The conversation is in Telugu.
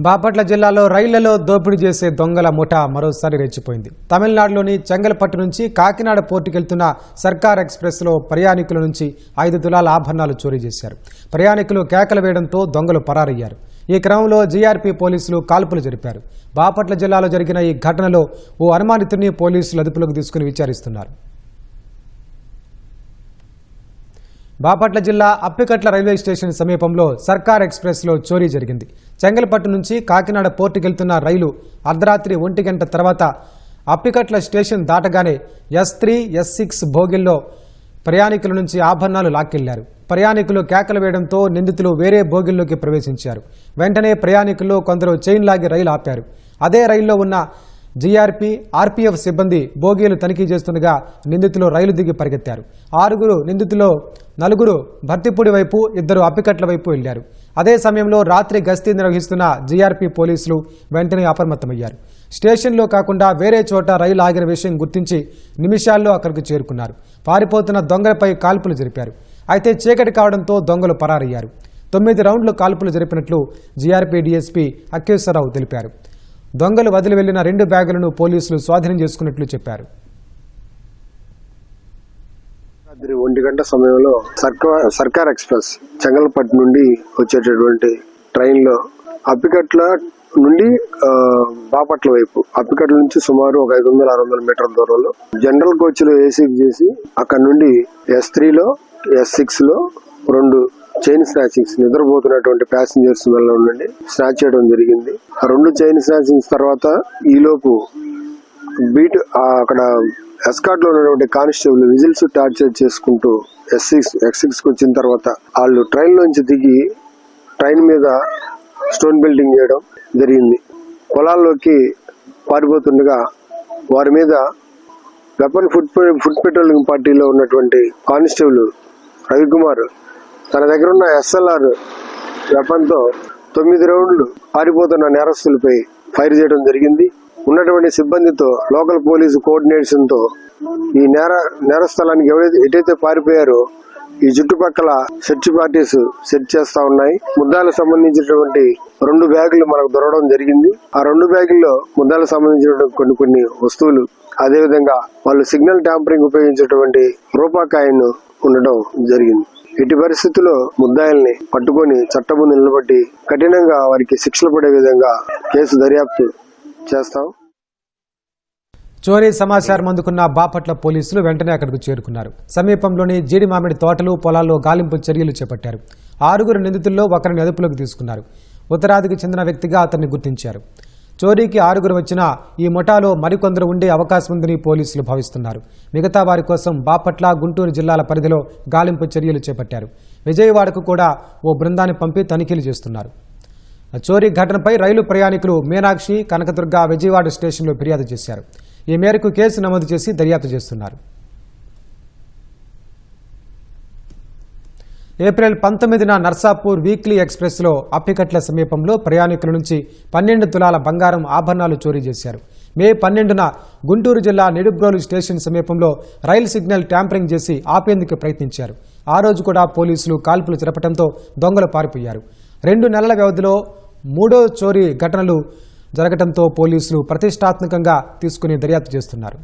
బాపట్ల జిల్లాలో రైళ్లలో దోపిడీ చేసే దొంగల ముఠా మరోసారి రెచ్చిపోయింది. తమిళనాడులోని చెంగల్పట్టు నుంచి కాకినాడ పోర్టుకెళ్తున్న సర్కార్ ఎక్స్ప్రెస్లో ప్రయాణికుల నుంచి 5 తులాల ఆభరణాలు చోరీ చేశారు. ప్రయాణికులు కేకలు వేయడంతో దొంగలు పరారయ్యారు. ఈ క్రమంలో జీఆర్పీ పోలీసులు కాల్పులు జరిపారు. బాపట్ల జిల్లాలో జరిగిన ఈ ఘటనలో ఓ అనుమానితుడిని పోలీసులు అదుపులోకి తీసుకుని విచారిస్తున్నారు. బాపట్ల జిల్లా అప్పికట్ల రైల్వే స్టేషన్ సమీపంలో సర్కార్ ఎక్స్ప్రెస్లో చోరీ జరిగింది. చెంగల్పట్టు నుంచి కాకినాడ పోర్టుకెళ్తున్న రైలు అర్ధరాత్రి 1 గంట తర్వాత అప్పికట్ల స్టేషన్ దాటగానే S3, S6 బోగిల్లో ప్రయాణికుల నుంచి ఆభరణాలు లాక్కెళ్లారు. ప్రయాణికులు కేకలు వేయడంతో నిందితులు వేరే బోగిల్లోకి ప్రవేశించారు. వెంటనే ప్రయాణికుల్లో కొందరు చైన్ లాగి రైలు ఆపారు. అదే రైల్లో ఉన్న జీఆర్పీ, ఆర్పీఎఫ్ సిబ్బంది బోగీలు తనిఖీ చేస్తుండగా నిందితులు రైలు దిగి పరిగెత్తారు. 6 నిందితులు 4 భర్తిపూడి వైపు, 2 అప్పికట్ల వైపు వెళ్లారు. అదే సమయంలో రాత్రి గస్తీ నిర్వహిస్తున్న జీఆర్పీ పోలీసులు వెంటనే అప్రమత్తమయ్యారు. స్టేషన్లో కాకుండా వేరే చోట రైలు ఆగిన విషయం గుర్తించి నిమిషాల్లో అక్కడికి చేరుకున్నారు. పారిపోతున్న దొంగలపై కాల్పులు జరిపారు. అయితే చీకటి కావడంతో దొంగలు పరారయ్యారు. 9 రౌండ్లు కాల్పులు జరిపినట్లు జీఆర్పీ డీఎస్పీ అక్కేశ్వరరావు తెలిపారు. దొంగలు వదిలి వెళ్లిన 2 బ్యాగులను పోలీసులు స్వాధీనం చేసుకున్నట్లు చెప్పారు. 1 గంట సమయంలో సర్కార్ ఎక్స్ప్రెస్ చెంగల్పట్టు నుండి వచ్చేటటువంటి ట్రైన్ లో అప్పికట్ల నుండి బాపట్ల వైపు, అప్పికట్ల నుంచి సుమారు ఒక 500-600 మీటర్ల దూరంలో జనరల్ కోచ్లు ఏసీ చేసి అక్కడ నుండి S3 లో, S6 లో 2 చైన్ స్నాచింగ్స్ నిద్రపోతున్నటువంటి ప్యాసింజర్స్ వల్ల నుండి స్నాచ్ చేయడం జరిగింది. ఆ 2 చైన్ స్నాచింగ్స్ తర్వాత ఈలోపు బీట్ అక్కడ ఎస్కార్ట్ లో ఉన్నటువంటి కానిస్టేబుల్ విజిల్స్ టార్చర్ చేసుకుంటూ S6 వచ్చిన తర్వాత వాళ్ళు ట్రైన్ లోంచి దిగి ట్రైన్ మీద స్టోన్ బిల్డింగ్ చేయడం జరిగింది. పొలాల్లోకి పారిపోతుండగా వారి మీద వెపన్ ఫుడ్ పెట్రోలింగ్ పార్టీలో ఉన్నటువంటి కానిస్టేబుల్ రవికుమార్ తన దగ్గర ఉన్న SLR వెపన్ తో 9 రౌండ్లు పారిపోతున్న నేరస్తులపై ఫైర్ చేయడం జరిగింది. ఉన్నటువంటి సిబ్బందితో లోకల్ పోలీసు కోఆర్డినేషన్ తో ఈ నేర స్థలానికి ఎటైతే పారిపోయారో ఈ చుట్టుపక్కల సెర్చ్ పార్టీస్ సెర్చ్ చేస్తా ఉన్నాయి. ముద్దాలకు సంబంధించినటువంటి 2 బ్యాగులు మనకు దొరకడం జరిగింది. ఆ 2 బ్యాగుల్లో ముద్దాలకు సంబంధించినటువంటి కొన్ని వస్తువులు, అదేవిధంగా వాళ్ళు సిగ్నల్ ట్యాంపరింగ్ ఉపయోగించేటువంటి రూపాకాయను ఉండడం జరిగింది. ఇటు పరిస్థితుల్లో ముద్దాయిల్ని పట్టుకొని చట్టం ముందు నిలబట్టి కఠినంగా వారికి శిక్షలు పడే విధంగా కేసు దర్యాప్తు చేస్తాం. చోరీ సమాచారం అందుకున్న బాపట్ల పోలీసులు వెంటనే అక్కడికి చేరుకున్నారు. సమీపంలోని జీడి మామిడి తోటలు, పొలాల్లో గాలింపు చర్యలు చేపట్టారు. 6 నిందితుల్లో ఒకరిని అదుపులోకి తీసుకున్నారు. ఉత్తరాదికి చెందిన వ్యక్తిగా అతన్ని గుర్తించారు. చోరీకి 6 వచ్చినా ఈ ముఠాలో మరికొందరు ఉండే అవకాశం ఉందని పోలీసులు భావిస్తున్నారు. మిగతా వారి కోసం బాపట్ల, గుంటూరు జిల్లాల పరిధిలో గాలింపు చర్యలు చేపట్టారు. విజయవాడకు కూడా ఓ బృందాన్ని పంపి తనిఖీలు చేస్తున్నారు. చోరీ ఘటనపై రైలు ప్రయాణికులు మీనాక్షి, కనకదుర్గ విజయవాడ స్టేషన్లో ఫిర్యాదు చేశారు. ఈ మేరకు కేసు నమోదు చేసి దర్యాప్తు చేస్తున్నారు. ఏప్రిల్ 19న నర్సాపూర్ వీక్లీ ఎక్స్ప్రెస్లో అప్పికట్ల సమీపంలో ప్రయాణికుల నుంచి 12 తులాల బంగారం ఆభరణాలు చోరీ చేశారు. మే 12న గుంటూరు జిల్లా నిడుబ్రోలు స్టేషన్ సమీపంలో రైలు సిగ్నల్ ట్యాంపరింగ్ చేసి ఆపేందుకు ప్రయత్నించారు. ఆ రోజు కూడా పోలీసులు కాల్పులు జరపడంతో దొంగలు పారిపోయారు. 2 నెలల వ్యవధిలో 3వ చోరీ ఘటనలు జరగడంతో పోలీసులు ప్రతిష్టాత్మకంగా తీసుకుని దర్యాప్తు చేస్తున్నారు.